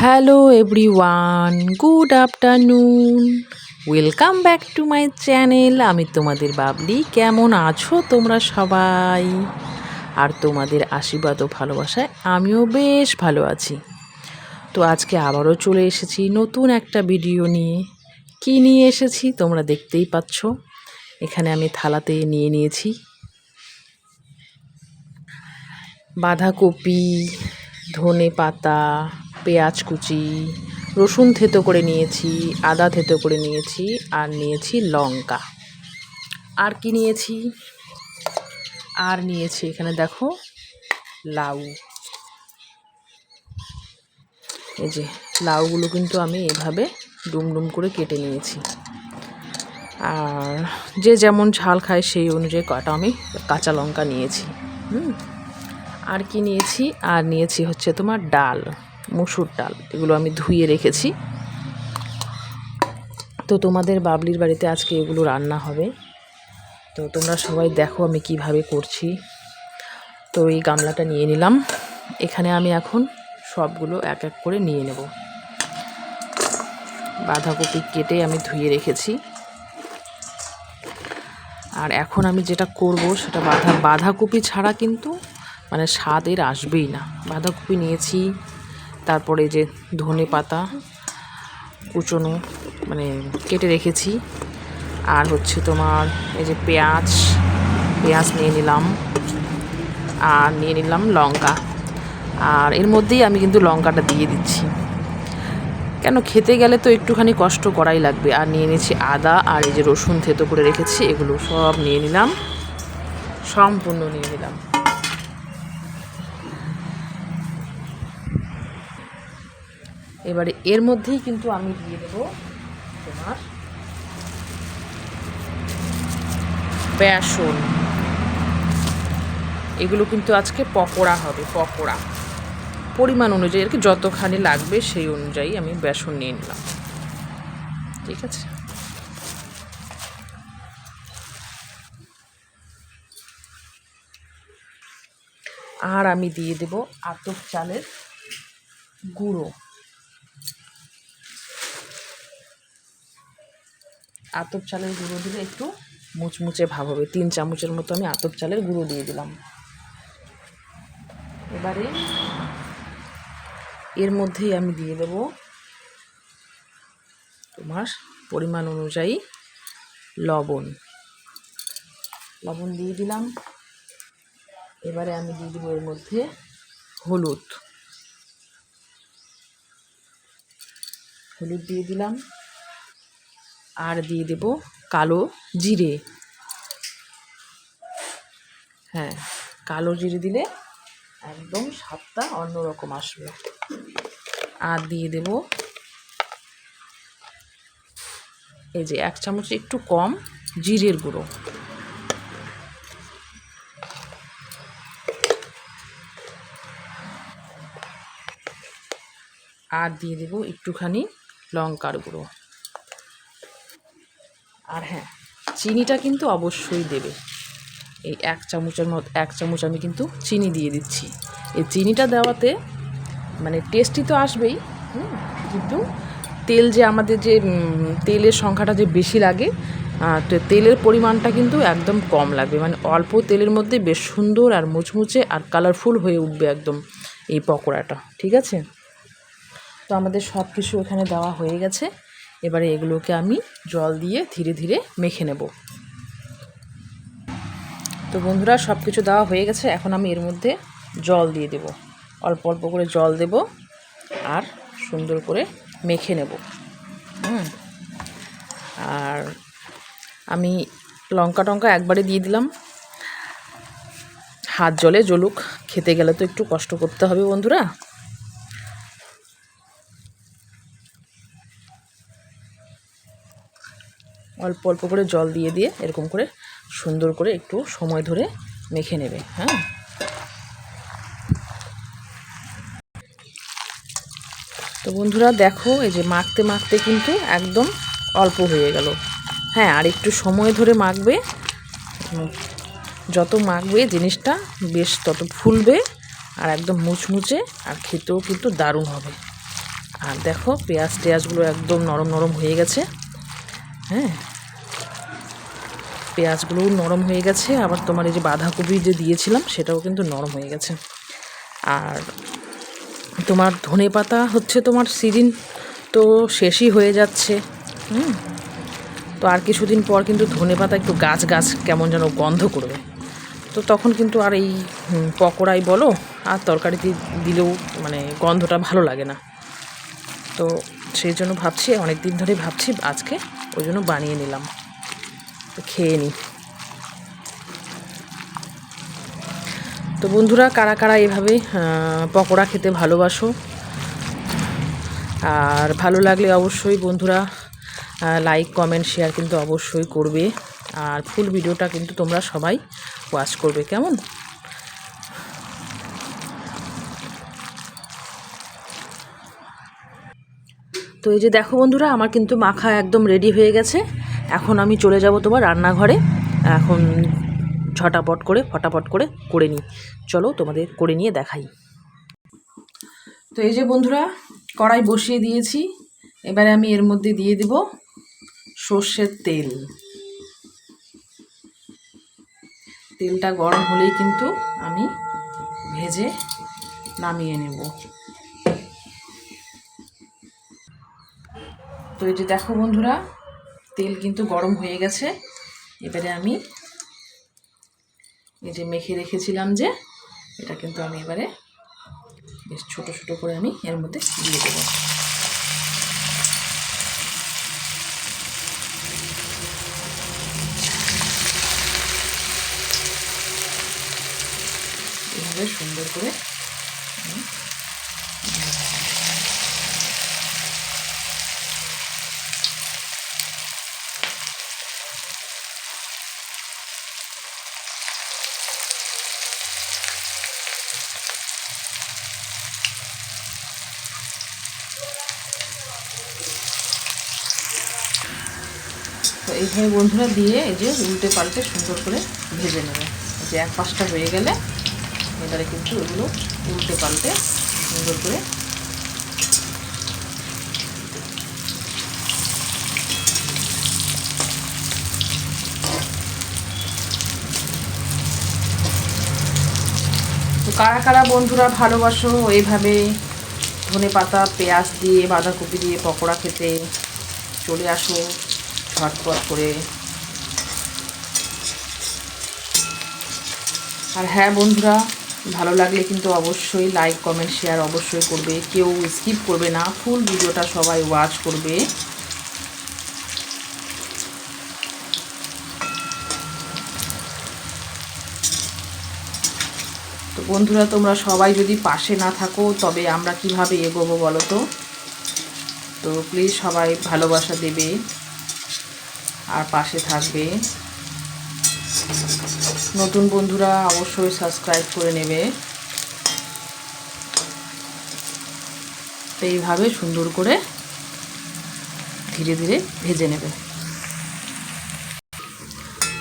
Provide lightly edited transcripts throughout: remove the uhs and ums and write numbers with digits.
Hello everyone, good afternoon. Welcome back to my channel. আমি তোমাদের বাবলি। কেমন আছো তোমরা সবাই? আর তোমাদের আশীর্বাদ ও ভালোবাসায় আমিও বেশ ভালো আছি। তো আজকে আবারও চলে এসেছি নতুন একটা ভিডিও নিয়ে। কি নিয়ে এসেছি তোমরা দেখতেই পাচ্ছ। এখানে আমি থালাতে নিয়ে নিয়েছি বাঁধাকপি, ধনে পাতা, পেঁয়াজ কুচি, রসুন থেতো করে নিয়েছি, আদা থেতো করে নিয়েছি, আর নিয়েছি লঙ্কা। আর কি নিয়েছি? আর নিয়েছি এখানে দেখো লাউ। এই যে লাউগুলো কিন্তু আমি এভাবে ডুম ডুম করে কেটে নিয়েছি। আর যে যেমন ঝাল খায় সেই অনুযায়ী কটা আমি কাঁচা লঙ্কা নিয়েছি। আর কি নিয়েছি? আর নিয়েছি হচ্ছে তোমার ডাল, মুসুর ডাল। এগুলো আমি ধুয়ে রেখেছি। তো তোমাদের বাবলির বাড়িতে আজকে এগুলো রান্না হবে। তো তোমরা সবাই দেখো আমি কিভাবে করছি। তো এই গামলাটা নিয়ে নিলাম। এখানে আমি এখন সবগুলো এক এক করে নিয়ে নেব। বাঁধাকপি কেটে আমি ধুয়ে রেখেছি। আর এখন আমি যেটা করব সেটা বাঁধাকপি ছাড়া কিন্তু মানে স্বাদের আসবেই না। বাঁধাকপি নিয়েছি, তারপরে যে ধনে পাতা কুচনো মানে কেটে রেখেছি, আর হচ্ছে তোমার এই যে পেঁয়াজ নিয়ে নিলাম, আর নিয়ে নিলাম লঙ্কা। আর এর মধ্যেই আমি কিন্তু লঙ্কাটা দিয়ে দিচ্ছি, কেন খেতে গেলে তো একটুখানি কষ্ট করাই লাগবে। আর নিয়ে নিয়েছি আদা, আর এই যে রসুন থেতো করে রেখেছি, এগুলো সব নিয়ে নিলাম, সম্পূর্ণ নিয়ে নিলাম। এবারে এর মধ্যেই কিন্তু আমি দিয়ে দেবো তোমার বেসন। এগুলো কিন্তু আজকে পকোড়া হবে, পকোড়া। পরিমাণ অনুযায়ী আর কি, যতখানি লাগবে সেই অনুযায়ী আমি বেসন নিয়ে নিলাম। ঠিক আছে। আর আমি দিয়ে দেব আতপ চালের গুঁড়ো। আতপ চালের গুঁড়ো দিলে একটু মুচমুচে ভাব হবে। 3 চামচের মতো আমি আতপ চালের গুঁড়ো দিয়ে দিলাম। এবারে এর মধ্যেই আমি দিয়ে দেব তোমার পরিমাণ অনুযায়ী লবণ দিয়ে দিলাম। এবারে আমি দিয়ে দেবো এর মধ্যে হলুদ দিয়ে দিলাম। আর দিয়ে দেব কালো জিরে। হ্যাঁ, কালো জিরে দিলে একদম স্বাদটা অন্যরকম আসবে। আর দিয়ে দেব এই যে 1 চামচ একটু কম জিরের গুঁড়ো। আর দিয়ে দেব একটুখানি লঙ্কার গুঁড়ো। আর হ্যাঁ, চিনিটা কিন্তু অবশ্যই দেবে। এই 1 চামচ আমি কিন্তু চিনি দিয়ে দিচ্ছি। এই চিনিটা দেওয়াতে মানে টেস্টি তো আসবেই, কিন্তু তেল যে আমাদের যে তেলের সংখ্যাটা যে বেশি লাগে, তো তেলের পরিমাণটা কিন্তু একদম কম লাগবে। মানে অল্প তেলের মধ্যে বেশ সুন্দর আর মুচমুচে আর কালারফুল হয়ে উঠবে একদম এই পকোড়াটা। ঠিক আছে। তো আমাদের সব কিছু এখানে দেওয়া হয়ে গেছে। এবারে এগুলোকে আমি জল দিয়ে ধীরে ধীরে মেখে নেব। তো বন্ধুরা, সব কিছু দেওয়া হয়ে গেছে। এখন আমি এর মধ্যে জল দিয়ে দেব, অল্প অল্প করে জল দেব, আর সুন্দর করে মেখে নেব। আর আমি লঙ্কা টঙ্কা একবারে দিয়ে দিলাম, হাত জলে জ্বলুক। খেতে গেলে তো একটু কষ্ট করতে হবে বন্ধুরা। অল্প অল্প করে জল দিয়ে দিয়ে এরকম করে সুন্দর করে একটু সময় ধরে মেখে নেবে। হ্যাঁ, তো বন্ধুরা দেখো, এই যে মাখতে মাখতে কিন্তু একদম অল্প হয়ে গেল। হ্যাঁ, আর একটু সময় ধরে মাখবে। যত মাখবে জিনিসটা বেশ তত ফুলবে আর একদম মুচমুচে, আর খেতেও কিন্তু দারুণ হবে। আর দেখো পেঁয়াজ টেয়াজগুলো একদম নরম নরম হয়ে গেছে। হ্যাঁ, পেঁয়াজগুলোও নরম হয়ে গেছে, আবার তোমার এই যে বাঁধাকপি যে দিয়েছিলাম সেটাও কিন্তু নরম হয়ে গেছে। আর তোমার ধনেপাতা হচ্ছে তোমার সিজন তো শেষই হয়ে যাচ্ছে। তো আর কিছুদিন পর কিন্তু ধনেপাতা একটু গাছ গাছ কেমন যেন গন্ধ করবে, তো তখন কিন্তু আর এই পকোড়াই বলো আর তরকারিতে দিলেও মানে গন্ধটা ভালো লাগে না। তো সেই জন্য ভাবছি, অনেক দিন ধরে ভাবছি আজকে ওই জন্য বানিয়ে নিলাম, তো খেয়ে নিই। তো বন্ধুরা কারা কারা এভাবে পকোড়া খেতে ভালোবাসো, আর ভালো লাগলে অবশ্যই বন্ধুরা লাইক কমেন্ট শেয়ার কিন্তু অবশ্যই করবে, আর ফুল ভিডিওটা কিন্তু তোমরা সবাই ওয়াচ করবে কেমন। তো এই যে দেখো বন্ধুরা আমার কিন্তু মাখা একদম রেডি হয়ে গেছে। এখন আমি চলে যাব তোমার রান্নাঘরে, এখন ফটাফট করে নিই। চলো তোমাদের করে নিয়ে দেখাই। তো এই যে বন্ধুরা কড়াই বসিয়ে দিয়েছি, এবারে আমি এর মধ্যে দিয়ে দেব সর্ষের তেল। তেলটা গরম হলেই কিন্তু আমি ভেজে নামিয়ে নেব। তো এই যে দেখো বন্ধুরা তেল কিন্তু গরম হয়ে গেছে, এবারে আমি এই যে মেখে রেখেছিলাম যে এটা কিন্তু আমি এবারে বেশ ছোট ছোট করে আমি এর মধ্যে দিয়ে দেবো। এইভাবে সুন্দর করে তো এইভাবে বন্ধুরা দিয়ে এই যে উল্টে পাল্টে সুন্দর করে ভেজে নেবে। এই যে এক পাশটা হয়ে গেলে এবারে কিন্তু এগুলো উল্টে পাল্টে সুন্দর করে তো কারা কারা বন্ধুরা ভালোবাসো এইভাবে ধনেপাতা পেঁয়াজ দিয়ে বাঁধাকপি দিয়ে পকোড়া খেতে, চলে আসো ঝটপট করে। আর হ্যাঁ বন্ধুরা ভালো লাগলে কিন্তু অবশ্যই লাইক কমেন্ট শেয়ার অবশ্যই করবে, কেউ স্কিপ করবে না, ফুল ভিডিওটা সবাই ওয়াচ করবে। তো বন্ধুরা তোমরা সবাই যদি পাশে না থাকো তবে আমরা কিভাবে এগোবো বলো তো। তো প্লিজ সবাই ভালোবাসা দেবে আর পাশে থাকবে। নতুন বন্ধুরা অবশ্যই সাবস্ক্রাইব করে নেবে। তো এইভাবে সুন্দর করে ধীরে ধীরে ভেজে নেবে।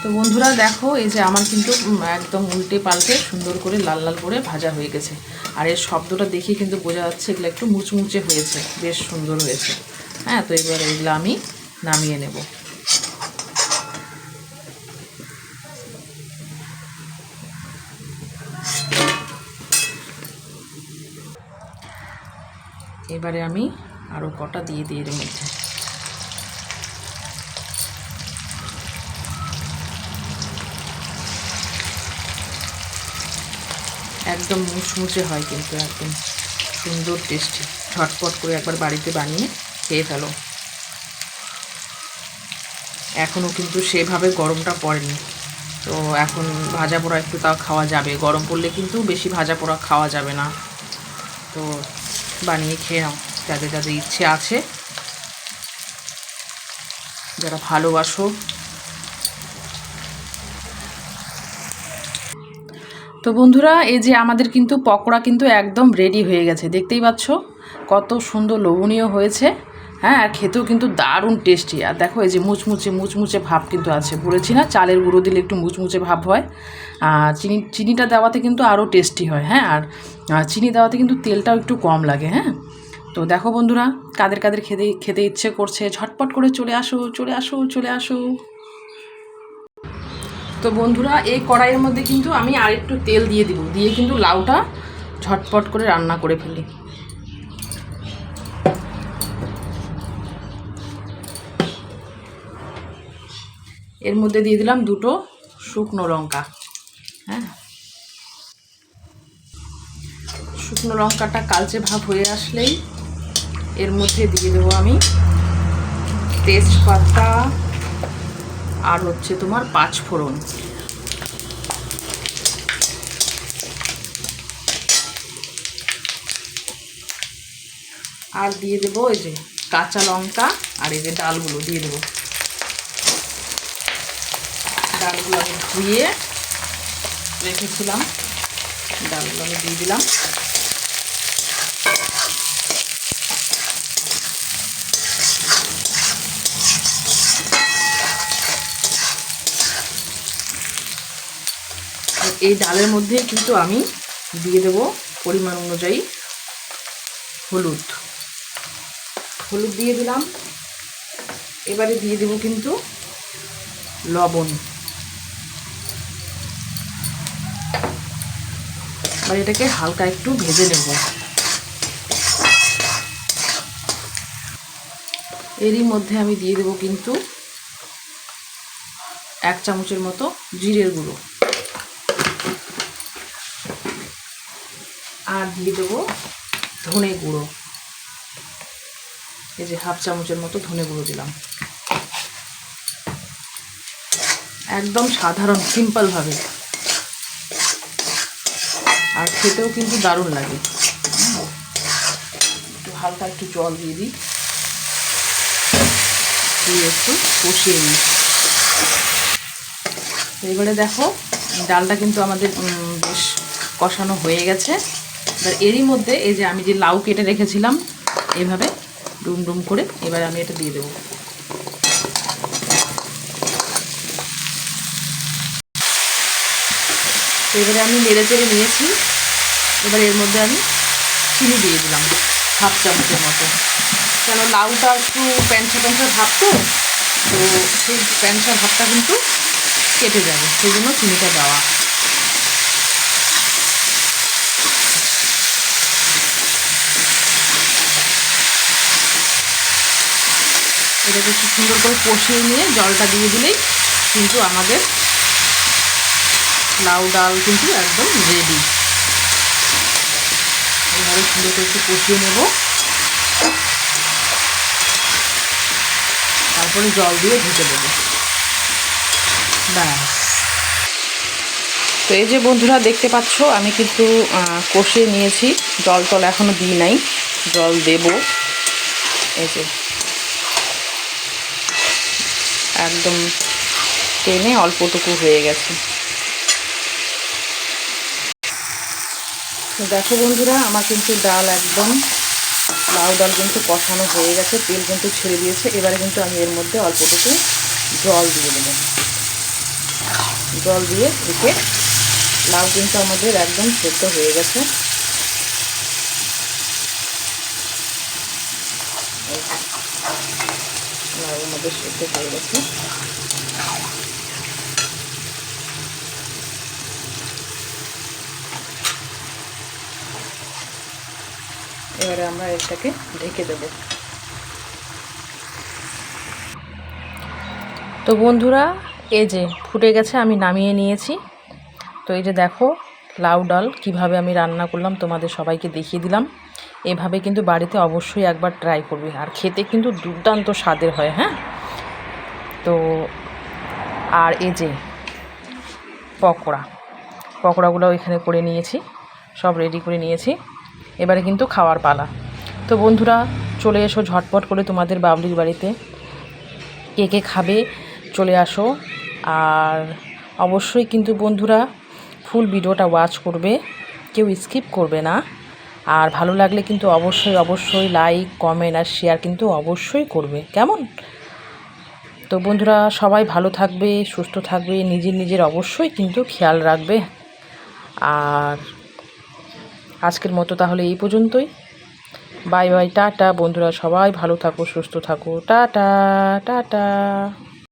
তো বন্ধুরা দেখো এই যে আমার কিন্তু একদম উল্টে পাল্টে সুন্দর করে লাল লাল করে ভাজা হয়ে গেছে, আর এর শব্দটা দেখে কিন্তু বোঝা যাচ্ছে এগুলো একটু মুচমুচে হয়েছে, বেশ সুন্দর হয়েছে। হ্যাঁ, তো এবার এগুলো আমি নামিয়ে নেব। এবারে আমি আরও কটা দিয়ে দিই এর মধ্যে। একদম মুচমুচে হয় কিন্তু একদম সুন্দর টেস্টি, ঝটপট করে একবার বাড়িতে বানিয়ে খেয়ে ফেলো। এখনও কিন্তু সেভাবে গরমটা পড়েনি, তো এখন ভাজা পোড়া একটু তাও খাওয়া যাবে, গরম পড়লে কিন্তু বেশি ভাজা পোড়া খাওয়া যাবে না। তো বানিয়ে খেয়ে নাও যাদের যাদের ইচ্ছে আছে, যারা ভালোবাসো। তো বন্ধুরা এই যে আমাদের কিন্তু পকোড়া কিন্তু একদম রেডি হয়ে গেছে, দেখতেই পাচ্ছ কত সুন্দর লোভনীয় হয়েছে। হ্যাঁ, আর খেতেও কিন্তু দারুণ টেস্টি। আর দেখো এই যে মুচমুচে ভাব কিন্তু আছে, বলেছি না চালের গুঁড়ো দিলে একটু মুচমুচে ভাব হয়, আর চিনিটা দেওয়াতে কিন্তু আরও টেস্টি হয়। হ্যাঁ, আর চিনি দেওয়াতে কিন্তু তেলটাও একটু কম লাগে। হ্যাঁ, তো দেখো বন্ধুরা, কাদের কাদের খেতে খেতে ইচ্ছে করছে, ঝটপট করে চলে আসো চলে আসো চলে আসো। তো বন্ধুরা, এই কড়াইয়ের মধ্যে কিন্তু আমি আর একটু তেল দিয়ে দিব, দিয়ে কিন্তু লাউটা ঝটপট করে রান্না করে ফেলি। এর মধ্যে দিয়ে দিলাম 2টো শুকনো লঙ্কা। হ্যাঁ, শুকনো লঙ্কাটা কালচে ভাব হয়ে আসলেই এর মধ্যে দিয়ে দেবো আমি তেজপাতা আর হচ্ছে তোমার 5 ফোড়ন। আর দিয়ে দেবো এই যে কাঁচা লঙ্কা, আর এই যে ডালগুলো দিয়ে দেবো। ডালগুলো আমি ধুয়ে রেখেছিলাম, ডালগুলো আমি দিয়ে দিলাম। এই ডালের মধ্যে কিন্তু আমি দিয়ে দেব পরিমাণ অনুযায়ী হলুদ। হলুদ দিয়ে দিলাম। এবারে দিয়ে দেব কিন্তু লবণ। এবার এটাকে হালকা একটু ভেজে নেব। এরই মধ্যে আমি দিয়ে দেব কিন্তু 1 চামচের মতো জিরের গুঁড়ো, আর দিয়ে দেবো ধনে গুঁড়ো। এই যে 1/2 চামচের মতো ধনে গুঁড়ো দিলাম, একদম সাধারণ সিম্পলভাবে, আর খেতেও কিন্তু দারুণ লাগে। একটু হালকা একটু জল দিয়ে দিই, দিয়ে একটু কষিয়ে নিই। এবারে দেখো ডালটা কিন্তু আমাদের বেশ কষানো হয়ে গেছে। এবার এরই মধ্যে এই যে আমি যে লাউ কেটে রেখেছিলাম এইভাবে ডুম ডুম করে, এবারে আমি এটা দিয়ে দেবো। এবারে আমি নেড়ে চেড়ে নিয়েছি। এবার এর মধ্যে আমি চিনি দিয়ে দিলাম 1/2 চামচের মতো, কেন লাউটা একটু প্যাঞ্চা প্যাঞ্চা ভাব, তো সেই প্যাঞ্চা ভাবটা কিন্তু কেটে যাবে, সেই জন্য চিনিটা দেওয়া। এটাকে একটু সুন্দর করে কষিয়ে নিয়ে জলটা দিয়ে দিলেই কিন্তু আমাদের লাউ ডাল কিন্তু একদম রেডি। এইভাবে সুন্দর করে একটু কষিয়ে নেব, তারপরে জল দিয়ে ঢেকে দেবো। ব্যাস। তো এই যে বন্ধুরা দেখতে পাচ্ছ, আমি কিন্তু কষিয়ে নিয়েছি, জল টল এখনও দিই নাই, জল দেব। এই যে একদম টেনে অল্পটুকু হয়ে গেছে। তো দেখো বন্ধুরা, আমার কিন্তু ডাল একদম লাউ ডাল কিন্তু কষানো হয়ে গেছে, তেল কিন্তু ছেড়ে দিয়েছে। এবারে কিন্তু আমি এর মধ্যে অল্পটুকু জল দিয়ে দেবো। জল দিয়ে ঢেকে, লাউ কিন্তু আমাদের একদম সেদ্ধ হয়ে গেছে। লাউ আমাদের সেদ্ধ হয়ে গেছে। এবারে আমরা এটাকে ঢেকে দেব। তো বন্ধুরা, এই যে ফুটে গেছে, আমি নামিয়ে নিয়েছি। তো এই যে দেখো লাউ ডাল কিভাবে আমি রান্না করলাম তোমাদের সবাইকে দেখিয়ে দিলাম। এভাবে কিন্তু বাড়িতে অবশ্যই একবার ট্রাই করবে, আর খেতে কিন্তু দুর্দান্ত স্বাদের হয়। হ্যাঁ, তো আর এই যে পকোড়াগুলো এখানে করে নিয়েছি, সব রেডি করে নিয়েছি। এবারে কিন্তু খাওয়ার পালা। তো বন্ধুরা, চলে এসো ঝটপট করে তোমাদের বাবলির বাড়িতে। কে কে খাবে চলে আসো। আর অবশ্যই কিন্তু বন্ধুরা ফুল ভিডিওটা ওয়াচ করবে, কেউ স্কিপ করবে না। আর ভালো লাগলে কিন্তু অবশ্যই লাইক কমেন্ট আর শেয়ার কিন্তু অবশ্যই করবে, কেমন? তো বন্ধুরা, সবাই ভালো থাকবে, সুস্থ থাকবে, নিজের অবশ্যই কিন্তু খেয়াল রাখবে। আর আজকের মতো তাহলে এই পর্যন্তই। বাই বাই, টাটা বন্ধুরা, সবাই ভালো থাকো, সুস্থ থাকো, টাটা টাটা।